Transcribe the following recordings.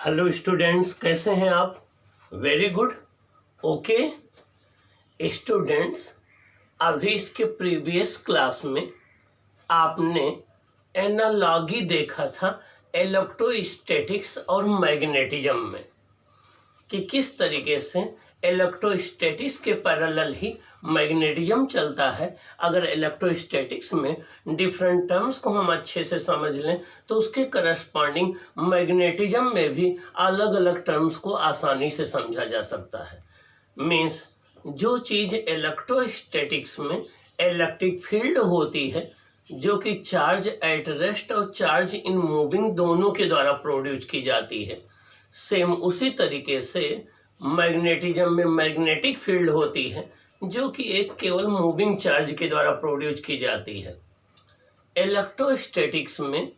Hello students, कैसे हैं आप? Very good. ओके स्टूडेंट्स, अभी इसके प्रीवियस क्लास में आपने एनालॉजी देखा था इलेक्ट्रोस्टैटिक्स और मैग्नेटिज्म में कि किस तरीके से इलेक्ट्रोस्टैटिक्स के पैरेलल ही मैग्नेटिज्म चलता है। अगर इलेक्ट्रोस्टैटिक्स में डिफरेंट टर्म्स को हम अच्छे से समझ लें तो उसके करस्पॉन्डिंग मैग्नेटिज्म में भी अलग अलग टर्म्स को आसानी से समझा जा सकता है। मीन्स जो चीज़ इलेक्ट्रोस्टैटिक्स में इलेक्ट्रिक फील्ड होती है जो कि चार्ज एट रेस्ट और चार्ज इन मूविंग दोनों के द्वारा प्रोड्यूस की जाती है, सेम उसी तरीके से मैग्नेटिज्म में मैग्नेटिक फील्ड होती है जो कि एक केवल मूविंग चार्ज के द्वारा प्रोड्यूस की जाती है। इलेक्ट्रोस्टैटिक्स में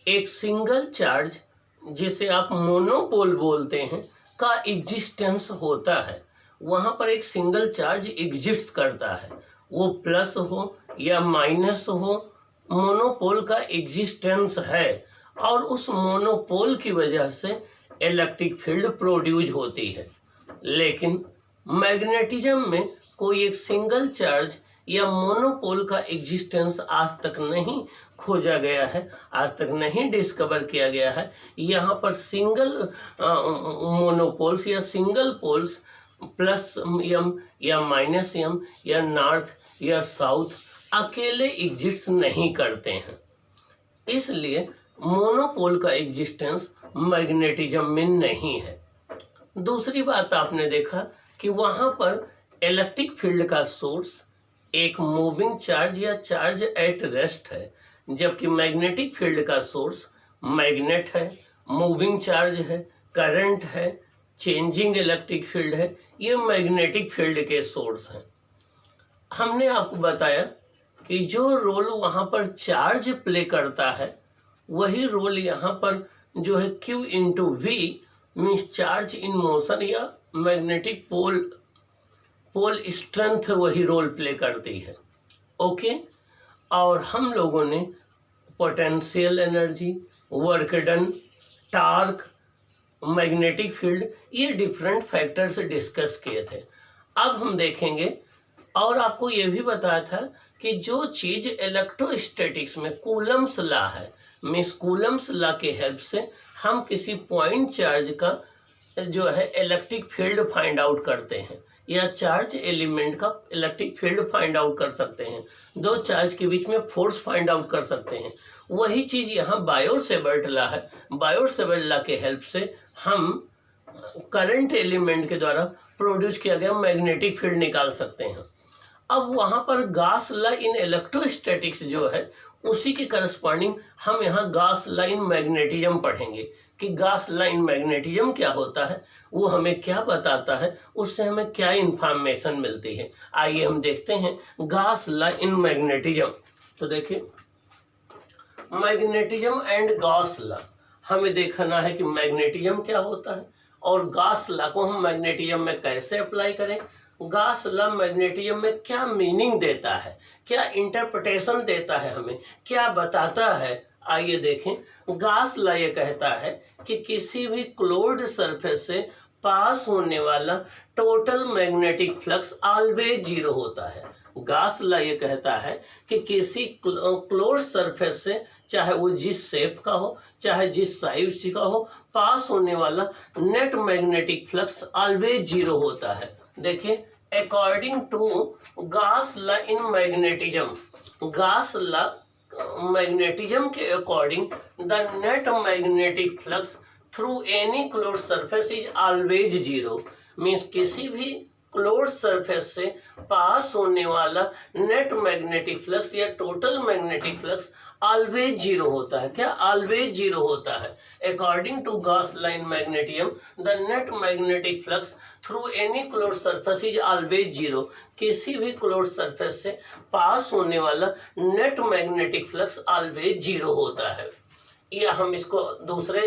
एक सिंगल चार्ज, जिसे आप मोनोपोल बोलते हैं, का एग्जिस्टेंस होता है। वहाँ पर एक सिंगल चार्ज एग्जिस्ट करता है, वो प्लस हो या माइनस हो, मोनोपोल का एग्जिस्टेंस है और उस मोनोपोल की वजह से इलेक्ट्रिक फील्ड प्रोड्यूस होती है। लेकिन मैग्नेटिज्म में कोई एक सिंगल चार्ज या मोनोपोल का एग्जिस्टेंस आज तक नहीं खोजा गया है, आज तक नहीं डिस्कवर किया गया है। यहाँ पर सिंगल मोनोपोल्स या सिंगल पोल्स प्लस एम या माइनस एम या नॉर्थ या साउथ अकेले एग्जिस्ट नहीं करते हैं, इसलिए मोनोपोल का एग्जिस्टेंस मैग्नेटिज्म में नहीं है। दूसरी बात, आपने देखा कि वहाँ पर इलेक्ट्रिक फील्ड का सोर्स एक मूविंग चार्ज या चार्ज एट रेस्ट है, जबकि मैग्नेटिक फील्ड का सोर्स मैग्नेट है, मूविंग चार्ज है, करंट है, चेंजिंग इलेक्ट्रिक फील्ड है। ये मैग्नेटिक फील्ड के सोर्स हैं। हमने आपको बताया कि जो रोल वहाँ पर चार्ज प्ले करता है वही रोल यहाँ पर जो है Q into V means charge in motion या मैग्नेटिक पोल स्ट्रेंथ वही रोल प्ले करती है। ओके, और हम लोगों ने potential energy, work done, torque, magnetic field, ये डिफरेंट फैक्टर्स डिस्कस किए थे। अब हम देखेंगे, और आपको ये भी बताया था कि जो चीज़ इलेक्ट्रोस्टैटिक्स में कूलम्स लॉ है, मीन्स कूलम्स लॉ के हेल्प से हम किसी पॉइंट चार्ज का जो है इलेक्ट्रिक फील्ड फाइंड आउट करते हैं या चार्ज एलिमेंट का इलेक्ट्रिक फील्ड फाइंड आउट कर सकते हैं, दो चार्ज के बीच में फोर्स फाइंड आउट कर सकते हैं। वही चीज़ यहाँ बायोट-सेवर्ट लॉ है। बायोट-सेवर्ट लॉ के हेल्प से हम करंट एलिमेंट के द्वारा प्रोड्यूस किया गया मैग्नेटिक फील्ड निकाल सकते हैं। अब वहाँ पर गॉस लॉ इन इलेक्ट्रोस्टैटिक्स जो है उसी के करस्पॉन्डिंग हम यहाँ गॉस लॉ इन मैग्नेटिज्म पढ़ेंगे कि गॉस लॉ इन मैग्नेटिज्म क्या होता है, वो हमें क्या बताता है, उससे हमें क्या इंफॉर्मेशन मिलती है। आइए हम देखते हैं गॉस लॉ इन मैग्नेटिज्म। तो देखिए, मैग्नेटिज्म एंड गॉस लॉ, हमें देखना है कि मैग्नेटिज्म क्या होता है और गॉस लॉ को हम मैग्नेटिज्म में कैसे अप्लाई करें। गॉस लॉ मैग्नेटिज्म में क्या मीनिंग देता है, क्या इंटरप्रिटेशन देता है, हमें क्या बताता है। आइए देखें। गॉस लॉ ये कहता है कि किसी भी क्लोज्ड सरफेस से पास होने वाला total magnetic flux always zero होता है। गॉस लॉ ये कहता है कि किसी क्लोज्ड सरफेस से, चाहे वो जिस शेप का हो, चाहे जिस साइज का हो, पास होने वाला net magnetic flux always zero होता है। देखिए, according to Gauss law in magnetism, Gauss law magnetism के according the net magnetic flux through any closed surface is always zero. Means किसी भी क्लोज्ड सरफेस से पास होने वाला नेट मैग्नेटिक फ्लक्स या total magnetic flux always zero होता है। क्या ऑलवेज जीरो होता है? According to Gauss law in magnetism the net magnetic flux through any closed surface is always zero. किसी भी क्लोज्ड सरफेस से पास होने वाला net magnetic flux always zero होता है। या हम इसको दूसरे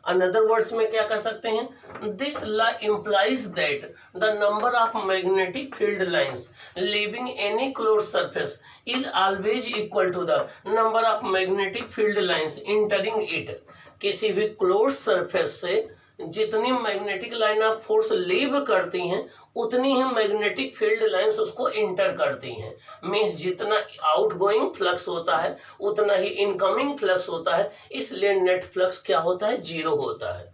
अनदर वर्ड्स में क्या कर सकते हैं, this law implies that the number of magnetic field lines leaving any close surface is always equal to the number of magnetic field lines entering it. किसी भी क्लोज सरफेस से जितनी magnetic line of force leave करती हैं उतनी ही magnetic field lines उसको enter करती हैं। मीन्स जितना आउटगोइंग फ्लक्स होता है उतना ही इनकमिंग फ्लक्स होता है, इसलिए नेट फ्लक्स क्या होता है, जीरो होता है।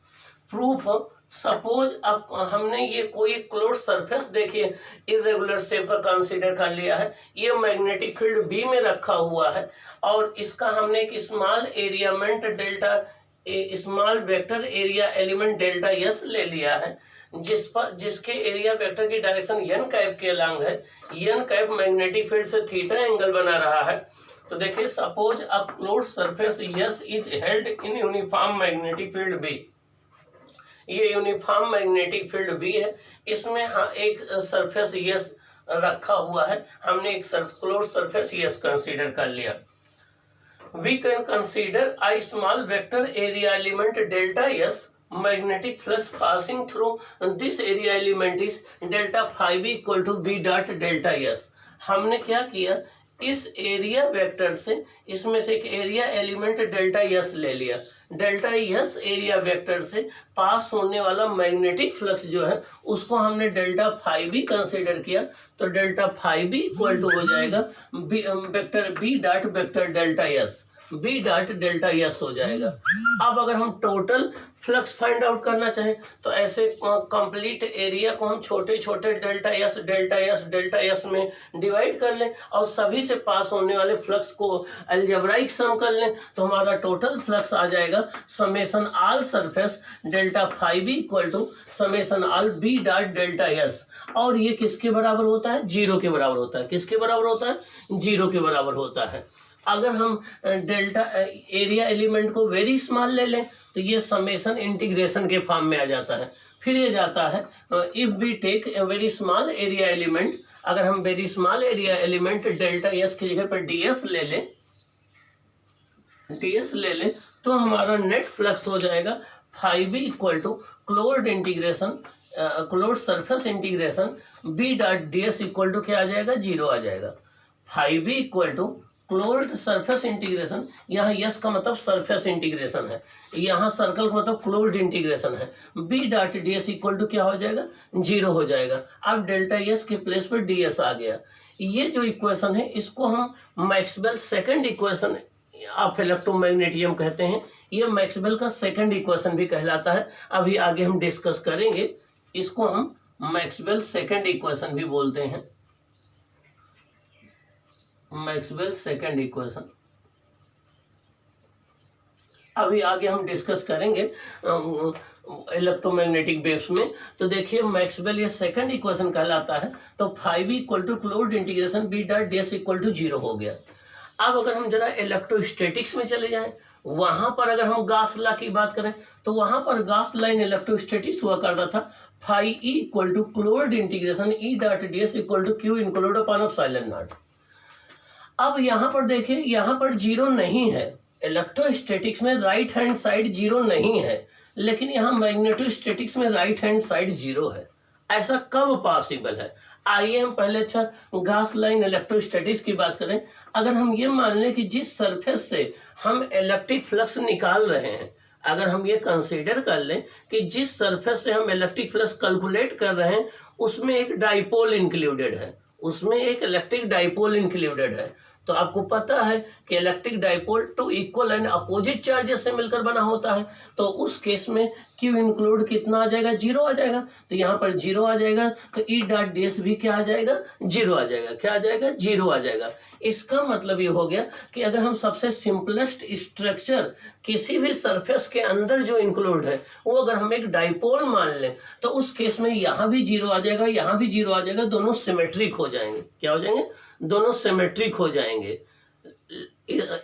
प्रूफ, सपोज अब हमने ये कोई क्लोज सरफेस देखिए इरेगुलर शेप का कंसीडर कर लिया है, ये मैग्नेटिक फील्ड बी में रखा हुआ है और इसका हमने एक small area element delta small vector area element delta S ले लिया है, जिसके एरिया वेक्टर की डायरेक्शन एन कैप के अलॉन्ग है। एन कैप मैग्नेटिक फील्ड से थीटा एंगल बना रहा है। तो देखिए suppose a close surface S is held in uniform magnetic field B. ये यूनिफॉर्म मैग्नेटिक फील्ड बी है, इसमें हाँ एक सरफेस एस रखा हुआ है, हमने एक क्लोज सरफेस एस कंसीडर कर लिया। We can consider a small vector area element delta S magnetic flux passing through this area element is delta phi b equal to b dot delta S। हमने क्या किया, इस area vector से इसमें से एक एरिया एलिमेंट डेल्टा एस ले लिया। डेल्टा एस एरिया वेक्टर से पास होने वाला मैग्नेटिक फ्लक्स जो है उसको हमने डेल्टा फाई बी कंसीडर किया। तो delta phi B equal to हो जाएगा vector B dot vector delta S, B dot delta S हो जाएगा। अब अगर हम टोटल फ्लक्स फाइंड आउट करना चाहें तो ऐसे कंप्लीट एरिया को हम छोटे छोटे delta S delta S delta S में डिवाइड कर लें और सभी से पास होने वाले फ्लक्स को अलजेब्राइक सम कर लें, तो हमारा टोटल फ्लक्स आ जाएगा summation all surface delta phi B equal to summation all B dot delta S. और ये किसके बराबर होता है, जीरो के बराबर होता है। किसके बराबर होता है, जीरो के बराबर होता है। अगर हम डेल्टा एरिया एलिमेंट को वेरी स्मॉल ले लें तो ये समेशन इंटीग्रेशन के फॉर्म में आ जाता है। फिर ये जाता है if we take a very small area element, अगर हम very small area element delta S की जगह पर डीएस ले लें, डीएस ले लें तो हमारा नेट फ्लक्स हो जाएगा phi B equal to closed integration closed surface integration B dot D S equal to क्या आ जाएगा, जीरो आ जाएगा। Phi B equal to closed surface integration, यहाँ यस का मतलब सरफेस इंटीग्रेशन है, यहाँ सर्कल का मतलब क्लोज्ड इंटीग्रेशन है। B dot D S equal to क्या हो जाएगा, जीरो हो जाएगा। अब डेल्टा एस के प्लेस पर डी एस आ गया। ये जो इक्वेशन है इसको हम Maxwell second equation of electromagnetism कहते हैं। ये मैक्सवेल का सेकंड इक्वेशन भी कहलाता है, अभी आगे हम डिस्कस करेंगे। इसको हम मैक्सवेल सेकंड इक्वेशन भी बोलते हैं, मैक्सवेल सेकंड इक्वेशन। अभी आगे हम डिस्कस करेंगे इलेक्ट्रोमैग्नेटिक वेव्स में। तो देखिए मैक्सवेल ये सेकंड इक्वेशन कहलाता है। तो phi equal to closed integration B dot D S equal to zero हो गया। अब अगर हम जरा इलेक्ट्रोस्टैटिक्स में चले जाएं, वहां पर अगर हम गॉस लॉ की बात करें तो वहां पर गॉस लॉ इन इलेक्ट्रोस्टैटिक्स हुआ करता था phi E equal to closed integration E dot D S equal to Q enclosed upon epsilon naught. अब यहाँ पर देखिए, यहाँ पर जीरो नहीं है। इलेक्ट्रोस्टैटिक्स में राइट हैंड साइड जीरो नहीं है, लेकिन यहाँ मैग्नेटोस्टैटिक्स में राइट हैंड साइड जीरो है। ऐसा कब पॉसिबल है? आइए हम पहले अच्छा गॉस लाइन इलेक्ट्रोस्टैटिक्स की बात करें। अगर हम ये मान लें कि जिस सरफेस से हम इलेक्ट्रिक फ्लक्स निकाल रहे हैं, अगर हम ये कंसीडर कर लें कि जिस सरफेस से हम इलेक्ट्रिक फ्लक्स कैलकुलेट कर रहे हैं उसमें एक डाइपोल इंक्लूडेड है, उसमें एक इलेक्ट्रिक डाइपोल इंक्लूडेड है, तो आपको पता है कि electric dipole two equal and opposite charges से मिलकर बना होता है। तो उस केस में क्यू इंक्लूड कितना आ जाएगा, जीरो आ जाएगा। तो यहाँ पर जीरो आ जाएगा, तो ई डॉट डी एस भी क्या आ जाएगा, जीरो आ जाएगा। क्या आ जाएगा, जीरो आ जाएगा। इसका मतलब ये हो गया कि अगर हम सबसे सिंपलेस्ट स्ट्रक्चर किसी भी सरफेस के अंदर जो इंक्लूड है वो अगर हम एक डाइपोल मान लें तो उस केस में यहाँ भी जीरो आ जाएगा, यहाँ भी जीरो आ जाएगा, दोनों सिमेट्रिक हो जाएंगे। क्या हो जाएंगे, दोनों सिमेट्रिक हो जाएंगे।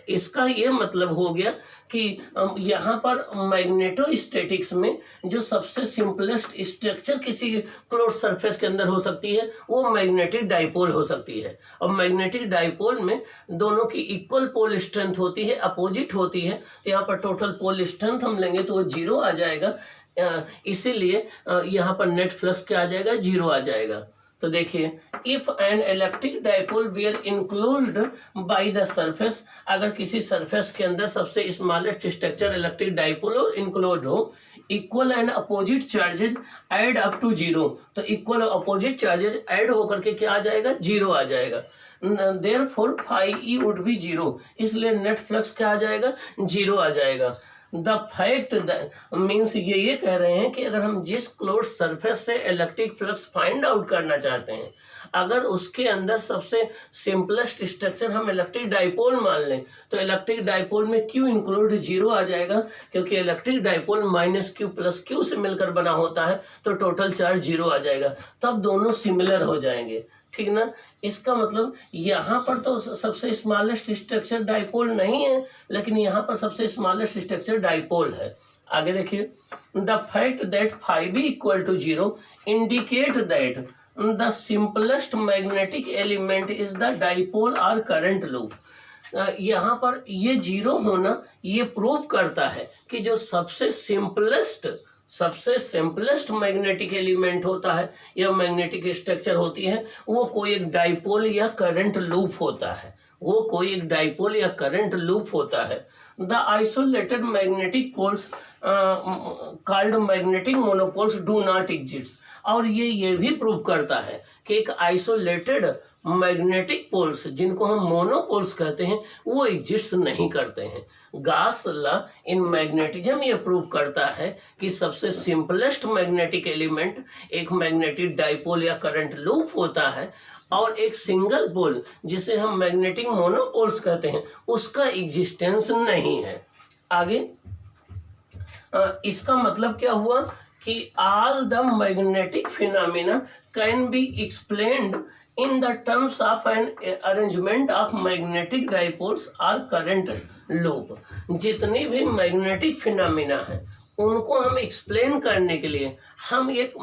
इसका ये मतलब हो गया कि यहाँ पर मैग्नेटोस्टैटिक्स में जो सबसे सिंपलेस्ट स्ट्रक्चर किसी क्लोज सरफेस के अंदर हो सकती है वो मैग्नेटिक डाइपोल हो सकती है। और मैग्नेटिक डाइपोल में दोनों की इक्वल पोल स्ट्रेंथ होती है, अपोजिट होती है। तो यहाँ पर टोटल पोल स्ट्रेंथ हम लेंगे तो वो 0 आ जाएगा, इसीलिए यहाँ पर नेट फ्लक्स क्या आ जाएगा, 0 आ जाएगा। तो देखिए, if an electric dipole be enclosed by the surface, अगर किसी सरफेस के अंदर सबसे smallest structure electric dipole enclose हो, equal and opposite charges add up to 0, तो इक्वल अपोजिट चार्जेस ऐड होकर के क्या आ जाएगा, 0 आ जाएगा। Therefore phi E would be 0, इसलिए नेट फ्लक्स क्या आ जाएगा, 0 आ जाएगा। द फैक्ट मीन्स ये कह रहे हैं कि अगर हम जिस क्लोज सरफेस से इलेक्ट्रिक फ्लक्स फाइंड आउट करना चाहते हैं, अगर उसके अंदर सबसे सिंपलेस्ट स्ट्रक्चर हम इलेक्ट्रिक डाइपोल मान लें, तो इलेक्ट्रिक डाइपोल में क्यू इंक्लूड 0 आ जाएगा, क्योंकि इलेक्ट्रिक डाइपोल -q + q से मिलकर बना होता है, तो टोटल चार्ज 0 आ जाएगा। तब दोनों सिमिलर हो जाएंगे, ठीक ना। इसका मतलब यहाँ पर तो सबसे स्मॉलेस्ट स्ट्रक्चर डाइपोल नहीं है, लेकिन यहाँ पर सबसे स्मॉलेस्ट स्ट्रक्चर डाइपोल है। आगे देखिए, the fact that phi B equal to 0 indicate that the simplest magnetic element is the dipole और करंट लूप। यहाँ पर ये 0 होना ये प्रूव करता है कि जो सबसे सिंपलेस्ट मैग्नेटिक एलिमेंट होता है या मैग्नेटिक स्ट्रक्चर होती है, वो कोई एक डाइपोल या करंट लूप होता है, वो कोई एक डाइपोल या करंट लूप होता है। The isolated magnetic poles called magnetic monopoles do not exist. और ये भी प्रूव करता है कि एक आइसोलेटेड मैग्नेटिक पोल्स जिनको हम मोनोपोल्स कहते हैं वो एग्जिस्ट नहीं करते हैं। गॉस लॉ इन मैग्नेटिज्म ये प्रूव करता है कि सबसे सिंपलेस्ट मैग्नेटिक एलिमेंट एक मैग्नेटिक डाइपोल या करंट लूप होता है, और एक सिंगल पोल जिसे हम मैग्नेटिक मोनोपोल्स कहते हैं उसका एग्जिस्टेंस नहीं है। आगे इसका मतलब क्या हुआ कि all the magnetic phenomena can be explained in the terms of an arrangement of magnetic dipoles और करंट लूप। जितनी भी मैग्नेटिक फिनोमेना है उनको हम एक्सप्लेन करने के लिए हम एक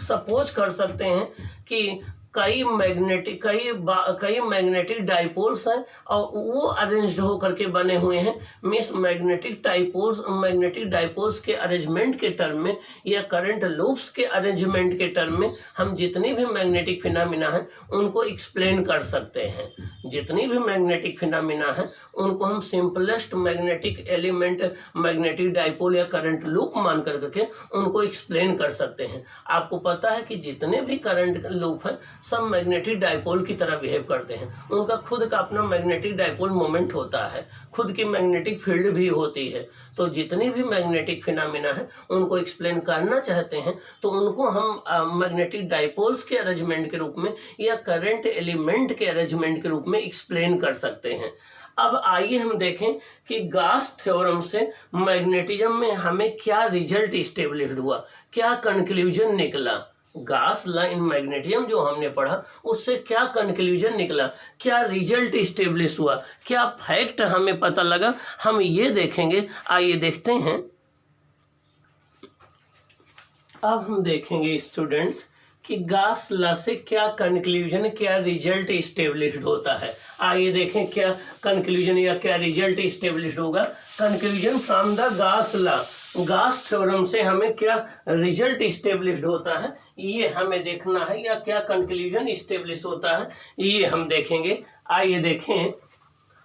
सपोज कर सकते हैं कि कई मैग्नेटिक डाइपोल्स हैं और वो अरेंज्ड होकर के बने हुए हैं। मीन्स मैग्नेटिक डाइपोल्स के अरेंजमेंट के टर्म में या करंट लूप्स के अरेंजमेंट के टर्म में हम जितनी भी मैग्नेटिक फिनोमेना हैं उनको एक्सप्लेन कर सकते हैं। जितनी भी मैग्नेटिक फिनोमेना हैं उनको हम simplest magnetic element magnetic dipole या करंट लूप मान करके उनको एक्सप्लेन कर सकते हैं। आपको पता है कि जितने भी करंट लूप हैं सब मैग्नेटिक डाइपोल की तरह बिहेव करते हैं, उनका खुद का अपना मैग्नेटिक डाइपोल मोमेंट होता है, खुद की मैग्नेटिक फील्ड भी होती है। तो जितनी भी मैग्नेटिक फिनोमेना है उनको एक्सप्लेन करना चाहते हैं तो उनको हम मैग्नेटिक डाइपोल्स के अरेंजमेंट के रूप में या करंट एलिमेंट के अरेंजमेंट के रूप में एक्सप्लेन कर सकते हैं। अब आइए हम देखें कि गॉस थ्योरम से मैग्नेटिज्म में हमें क्या रिजल्ट स्टेब्लिश्ड हुआ, क्या कंक्लूजन निकला। गॉस लॉ इन मैग्नेटिज्म जो हमने पढ़ा उससे क्या कंक्लूजन निकला, क्या रिजल्ट स्टेब्लिश हुआ, क्या फैक्ट हमें पता लगा, हम ये देखेंगे। आइए देखते हैं। अब हम देखेंगे स्टूडेंट्स कि गॉस लॉ से क्या कंक्लूजन, क्या रिजल्ट स्टेब्लिश्ड होता है। आइए देखें क्या कंक्लूजन या क्या रिजल्ट स्टेब्लिश्ड होगा। Conclusion from the Gauss law, Gauss theorem से हमें क्या रिजल्ट स्टेब्लिश्ड होता है ये हमें देखना है, या क्या कंक्लूजन स्टेब्लिश होता है ये हम देखेंगे। आइए देखें,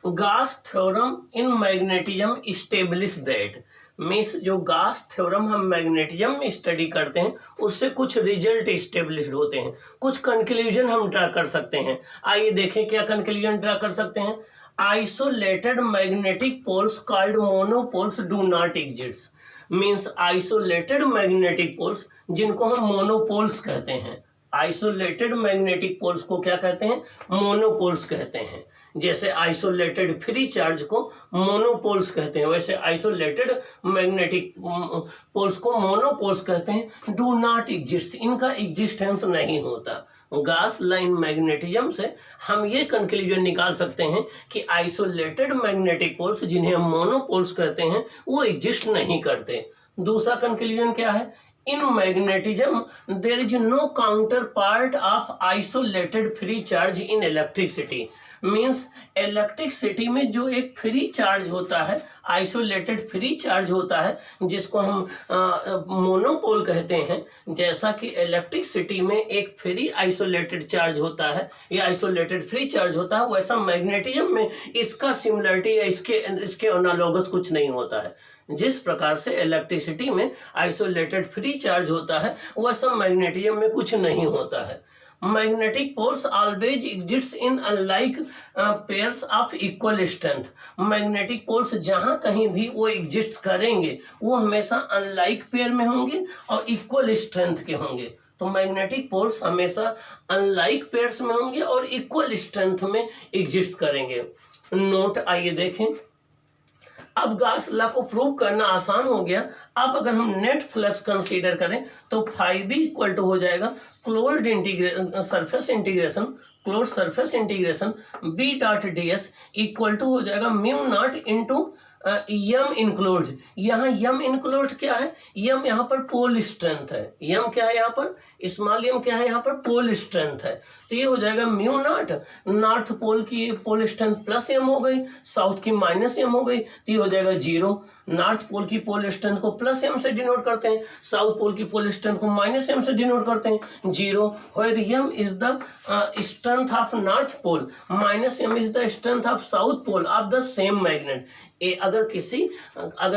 Gauss theorem in magnetism establish that. Means जो गॉस थ्योरम हम मैग्नेटिज्म में स्टडी करते हैं उससे कुछ रिजल्ट स्टेब्लिश्ड होते हैं, कुछ कंक्लूजन हम ड्रा कर सकते हैं। आइए देखें क्या कंक्लूजन ड्रा कर सकते हैं। Isolated magnetic poles called monopoles do not exist. Means isolated magnetic poles जिनको हम मोनोपोल्स कहते हैं, आइसोलेटेड मैग्नेटिक पोल्स को क्या कहते हैं, मोनोपोल्स कहते हैं। जैसे आइसोलेटेड फ्री चार्ज को मोनोपोल्स कहते हैं, वैसे आइसोलेटेड मैग्नेटिक पोल्स को मोनोपोल्स कहते हैं। डू नॉट एग्जिस्ट, इनका एग्जिस्टेंस नहीं होता। गॉस लाइन मैग्नेटिज्म से हम ये कंक्लूजन निकाल सकते हैं कि आइसोलेटेड मैग्नेटिक पोल्स, जिन्हें हम मोनोपोल्स कहते हैं, वो एग्जिस्ट नहीं करते। दूसरा कंक्लूजन क्या है? In magnetism there is no counterpart of isolated free charge in electricity. Means electricity में जो एक फ्री चार्ज होता है, आइसोलेटेड फ्री चार्ज होता है, जिसको हम मोनोपोल कहते हैं, जैसा कि इलेक्ट्रिसिटी में एक फ्री आइसोलेटेड चार्ज होता है या आइसोलेटेड फ्री चार्ज होता है, वैसा मैग्नेटिज्म में इसका सिमिलरिटी या इसके एनालॉगस कुछ नहीं होता है। जिस प्रकार से इलेक्ट्रिसिटी में आइसोलेटेड फ्री चार्ज होता है, वैसा मैग्नेटिज्म में कुछ नहीं होता है। Magnetic poles always exist in unlike pairs of equal strength. Magnetic poles जहां कहीं भी वो एग्जिस्ट करेंगे, वो हमेशा अनलाइक पेयर में होंगे और इक्वल स्ट्रेंथ के होंगे। तो मैग्नेटिक पोल्स हमेशा अनलाइक पेयर्स में होंगे और इक्वल स्ट्रेंथ में एग्जिस्ट करेंगे। नोट आइए देखें। अब गॉस लॉ को प्रूव करना आसान हो गया। अब अगर हम नेट फ्लक्स कंसीडर करें तो फाई बी इक्वल टू हो जाएगा closed surface integration B dot D S equal to हो जाएगा mu naught into M enclosed. यहाँ यम इंक्लोज्ड क्या है? यम यहाँ पर पोल स्ट्रेंथ है। यम क्या है? यहाँ पर स्मॉल यम क्या है? यहाँ पर पोल स्ट्रेंथ है। तो ये हो जाएगा म्यू नॉट, नॉर्थ पोल की पोल स्ट्रेंथ प्लस एम हो गई, साउथ की माइनस एम हो गई, तो ये हो जाएगा जीरो। नॉर्थ पोल की पोल स्ट्रेंथ को प्लस एम से डिनोट करते हैं, साउथ पोल की पोल स्ट्रेंथ को माइनस एम से डिनोट करते हैं, zero. Where M is the strength of north pole, minus M is the strength of south pole of the same magnet. अगर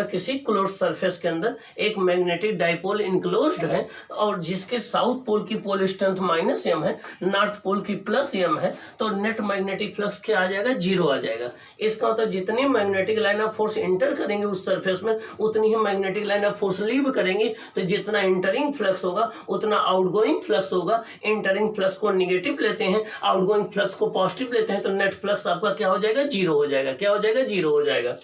किसी क्लोज सरफेस के अंदर एक मैग्नेटिक डाइपोल इनक्लोज्ड है और जिसके साउथ पोल की पोल स्ट्रेंथ माइनस एम है, नॉर्थ पोल की प्लस एम है, तो नेट मैग्नेटिक फ्लक्स क्या आ जाएगा? जीरो आ जाएगा। इसका मतलब जितनी magnetic line of force enter करेंगे उस सरफेस में, उतनी ही magnetic line of force leave करेंगे। तो जितना इंटरिंग फ्लक्स होगा उतना आउटगोइंग फ्लक्स होगा। इंटरिंग फ्लक्स को निगेटिव लेते हैं, आउटगोइंग फ्लक्स को पॉजिटिव लेते हैं, तो नेट फ्लक्स आपका क्या हो जाएगा? जीरो हो जाएगा। क्या हो जाएगा? जीरो हो जाएगा।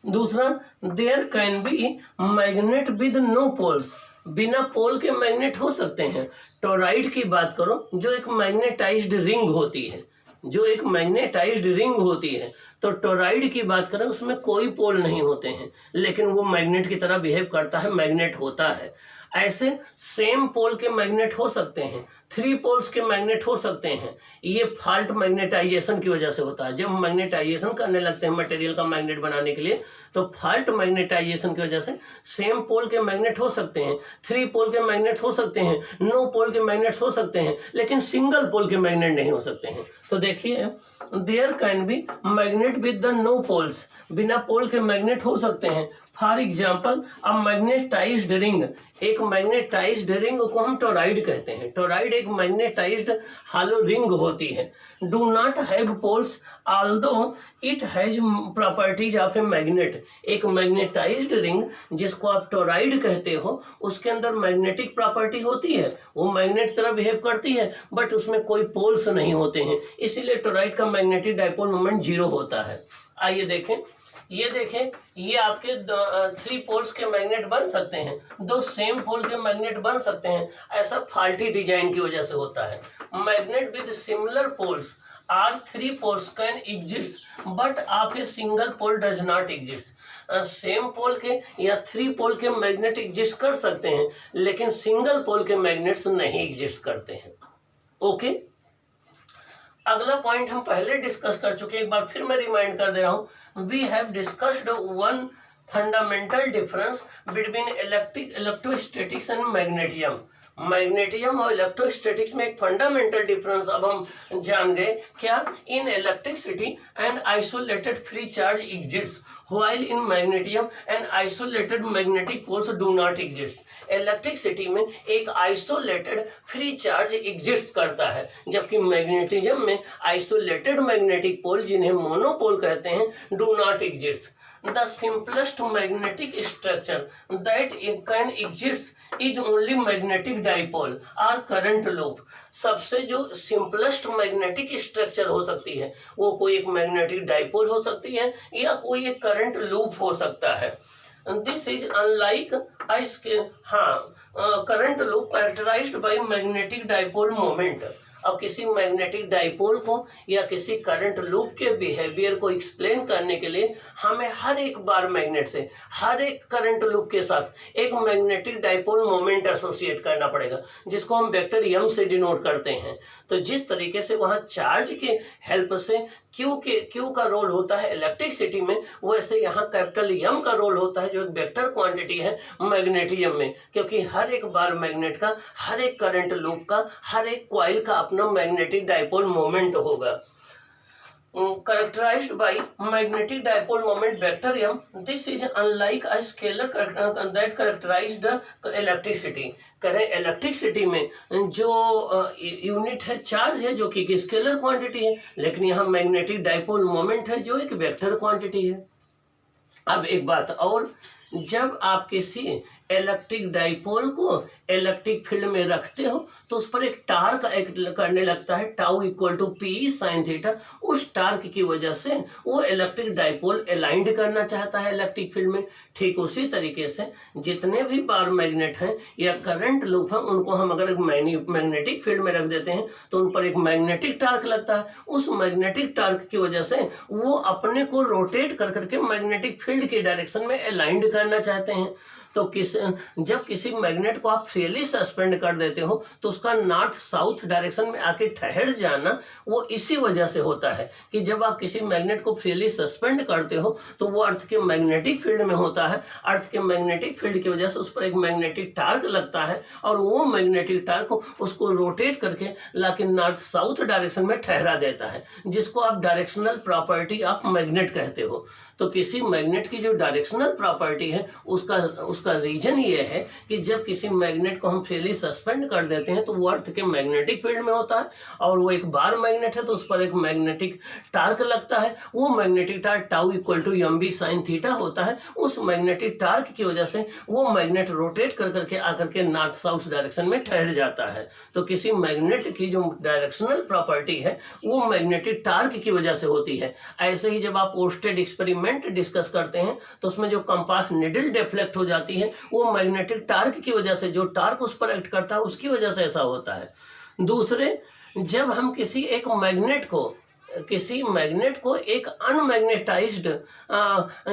दूसरा, there can be magnet with no poles. बिना पोल के मैग्नेट हो सकते हैं। टोराइड की बात करो, जो एक मैग्नेटाइज्ड रिंग होती है, तो टोराइड की बात करें, उसमें कोई पोल नहीं होते हैं, लेकिन वो मैग्नेट की तरह बिहेव करता है, मैग्नेट होता है। ऐसे सेम पोल के मैग्नेट हो सकते हैं, थ्री पोल्स के मैग्नेट हो सकते हैं। ये फॉल्ट मैग्नेटाइजेशन की वजह से होता है। जब हम मैग्नेटाइजेशन करने लगते हैं मटेरियल का मैग्नेट बनाने के लिए, तो फॉल्ट मैग्नेटाइजेशन की वजह से सेम पोल के मैग्नेट हो सकते हैं, थ्री पोल के मैग्नेट हो सकते हैं, नो पोल के मैग्नेट हो सकते हैं, लेकिन सिंगल पोल के मैग्नेट नहीं हो सकते हैं। तो देखिए, there can be magnet with the no poles. बिना पोल के मैग्नेट हो सकते हैं। For example, a magnetized ring. एक मैग्नेटाइज्ड रिंग को हम टोराइड कहते हैं। टोराइड एक मैग्नेटाइज्ड हॉलो रिंग होती है। Do not have poles although it has properties of a magnet. एक मैग्नेटाइज्ड रिंग जिसको आप टोराइड कहते हो, उसके अंदर मैग्नेटिक प्रॉपर्टी होती है, वो मैग्नेट तरह बिहेव करती है, बट उसमें कोई पोल्स नहीं होते हैं, इसीलिए टोराइड का मैग्नेटिक डाइपोल मोमेंट जीरो होता है। आइए देखें, ये आपके थ्री पोल्स के मैग्नेट बन सकते हैं, दो सेम पोल के मैग्नेट बन सकते हैं। ऐसा फाल्टी डिजाइन की वजह से होता है। Magnet with similar poles or three poles can exist but of a single pole does not exist. Same pole के या थ्री पोल के मैग्नेट एग्जिस्ट कर सकते हैं, लेकिन सिंगल पोल के मैग्नेट्स नहीं एग्जिस्ट करते हैं। ओके, अगला पॉइंट हम पहले डिस्कस कर चुके हैं, एक बार फिर मैं रिमाइंड कर दे रहा हूं। We have discussed one fundamental difference between electrostatics and magnetism. Magnetism और इलेक्ट्रोस्टैटिक्स में एक फंडामेंटल डिफरेंस अब हम जान गए। क्या? In electricity and isolated free charge exist while in magnetism and isolated magnetic poles do not exist. Electricity में एक आइसोलेटेड फ्री चार्ज एग्जिस्ट करता है, जबकि मैग्नेटिज्म में आइसोलेटेड मैग्नेटिक पोल, जिन्हें मोनोपोल कहते हैं, do not exist. The simplest magnetic structure that can exist is only magnetic dipole or current loop। सबसे जो सिंपलेस्ट मैग्नेटिक स्ट्रक्चर हो सकती है, वो कोई एक मैग्नेटिक डाइपोल हो सकती है या कोई एक करंट लूप हो सकता है। This is unlike current loop characterized by magnetic dipole moment. और किसी मैग्नेटिक डाइपोल को या किसी करंट लूप के बिहेवियर को एक्सप्लेन करने के लिए हमें हर एक बार मैग्नेट से, हर एक करंट लूप के साथ एक मैग्नेटिक डाइपोल मोमेंट एसोसिएट करना पड़ेगा, जिसको हम वेक्टर m से डिनोट करते हैं। तो जिस तरीके से वहाँ चार्ज के हेल्प से Q का रोल होता है इलेक्ट्रिसिटी में, वैसे यहाँ कैपिटल M का रोल होता है जो एक वेक्टर क्वांटिटी है मैग्नेटिज्म में, क्योंकि हर एक बार मैग्नेट का, हर एक करंट लूप का, हर एक कॉइल का अपना मैग्नेटिक डाइपोल मोमेंट होगा। Characterized by magnetic dipole moment vector m, this is unlike a scalar that characterized the electricity। करें इलेक्ट्रिसिटी में जो यूनिट है चार्ज है जो कि स्केलर क्वांटिटी है, लेकिन यहाँ मैग्नेटिक डाइपोल मोमेंट है जो एक वेक्टर क्वांटिटी है। अब एक बात और, जब आप किसी इलेक्ट्रिक डाइपोल को इलेक्ट्रिक फील्ड में रखते हो तो उस पर एक टार्क एक्ट करने लगता है, tau equal to P sine theta. उस टार्क की वजह से वो इलेक्ट्रिक डाइपोल अलाइंड करना चाहता है इलेक्ट्रिक फील्ड में। ठीक उसी तरीके से जितने भी बार मैग्नेट हैं या करंट लूप हैं, उनको हम अगर एक मैग्नेटिक फील्ड में रख देते हैं तो उन पर एक मैग्नेटिक टार्क लगता है। उस मैग्नेटिक टार्क की वजह से वो अपने को रोटेट कर करके मैग्नेटिक फील्ड के डायरेक्शन में अलाइंड करना चाहते हैं। तो जब किसी मैग्नेट को आप फ्रीली सस्पेंड कर देते हो तो उसका नॉर्थ साउथ डायरेक्शन में आके ठहर जाना वो इसी वजह से होता है कि जब आप किसी मैग्नेट को फ्रीली सस्पेंड करते हो तो वो अर्थ के मैग्नेटिक फील्ड में होता है। अर्थ के मैग्नेटिक फील्ड की वजह से उस पर एक मैग्नेटिक टार्क लगता है और वो मैग्नेटिक टार्क उसको रोटेट करके लाके नॉर्थ साउथ डायरेक्शन में ठहरा देता है, जिसको आप डायरेक्शनल प्रॉपर्टी ऑफ मैग्नेट कहते हो। तो किसी मैग्नेट की जो डायरेक्शनल प्रॉपर्टी है उसका रीजन ये है कि जब किसी मैग्नेट को हम फ्रीली सस्पेंड कर देते हैं तो वो अर्थ के मैग्नेटिक फील्ड में होता है और वो एक बार मैग्नेट है तो उस पर एक मैग्नेटिक टार्क लगता है। वो magnetic torque tau equal to M B sine theta होता है। उस मैग्नेटिक टार्क की वजह से वो मैग्नेट रोटेट कर करके आकर के नॉर्थ साउथ डायरेक्शन में ठहर जाता है। तो किसी मैग्नेट की जो डायरेक्शनल प्रॉपर्टी है वो मैग्नेटिक टार्क की वजह से होती है। ऐसे ही जब आप ओस्टेड एक्सपेरिमेंट डिस्कस करते हैं तो उसमें जो कंपास निडल डिफ्लेक्ट हो जाती है वो मैग्नेटिक टार्क की वजह से, जो टार्क उस पर एक्ट करता है उसकी वजह से ऐसा होता है। दूसरे, जब हम किसी मैग्नेट को एक अनमैग्नेटाइज्ड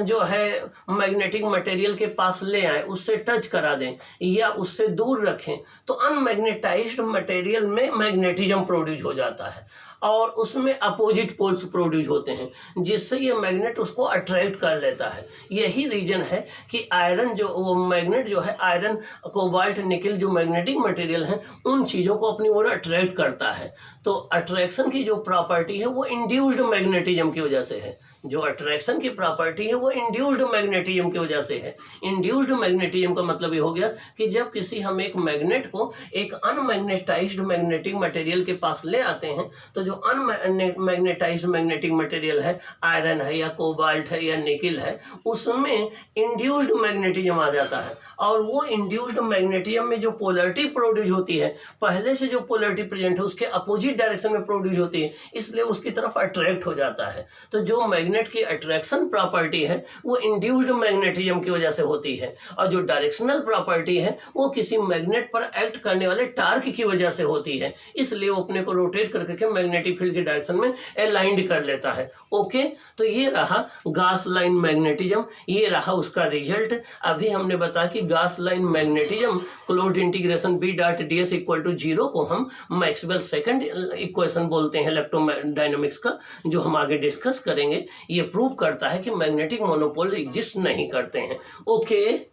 जो है मैग्नेटिक मटेरियल के पास ले आए, उससे टच करा दें या उससे दूर रखें, तो अनमैग्नेटाइज्ड मटेरियल में मैग्नेटिज्म प्रोड्यूस हो जाता है और उसमें अपोजिट पोल्स प्रोड्यूस होते हैं, जिससे ये मैग्नेट उसको अट्रैक्ट कर लेता है। यही रीजन है कि आयरन जो वो मैग्नेट जो है, आयरन कोबाल्ट निकल जो मैग्नेटिक मटेरियल हैं, उन चीज़ों को अपनी ओर अट्रैक्ट करता है। तो अट्रैक्शन की जो प्रॉपर्टी है वो इंड्यूस्ड मैग्नेटिज्म की वजह से है। जो अट्रैक्शन की प्रॉपर्टी है वो इंड्यूस्ड मैग्नेटिज्म की वजह से है। इंड्यूस्ड मैग्नेटिज्म का मतलब ये हो गया कि जब किसी हम एक मैग्नेट को एक अनमैग्नेटाइज्ड मैग्नेटिक मटेरियल के पास ले आते हैं तो जो अनमैग्नेटाइज्ड मैग्नेटिक मटेरियल है, आयरन है या कोबाल्ट है या निकिल है, उसमें इंड्यूस्ड मैग्नेटिज्म आ जाता है। और वो इंड्यूस्ड मैग्नेटिज्म में जो पोलरिटी प्रोड्यूस होती है, पहले से जो पोलरिटी प्रेजेंट है उसके अपोजिट डायरेक्शन में प्रोड्यूस होती है, इसलिए उसकी तरफ अट्रैक्ट हो जाता है। तो जो मैग्नेट की अट्रैक्शन प्रॉपर्टी है वो इंड्यूस्ड मैग्नेटिज्म की वजह से होती है और जो डायरेक्शनल प्रॉपर्टी है वो किसी मैग्नेट पर एक्ट करने वाले टार्क की वजह से होती है, इसलिए वो अपने को रोटेट करके मैग्नेटिक फील्ड के डायरेक्शन में अलाइंड कर लेता है। ओके, तो ये रहा गॉस लाइन मैग्नेटिज्म, ये रहा उसका रिजल्ट। अभी हमने बताया कि Gauss line magnetism closed integration B dot D S equal to 0 को हम मैक्सवेल सेकंड इक्वेशन बोलते हैं इलेक्ट्रोडायनामिक्स का, जो हम आगे डिस्कस करेंगे। ये प्रूव करता है कि मैग्नेटिक मोनोपोल एग्जिस्ट नहीं करते हैं। ओके।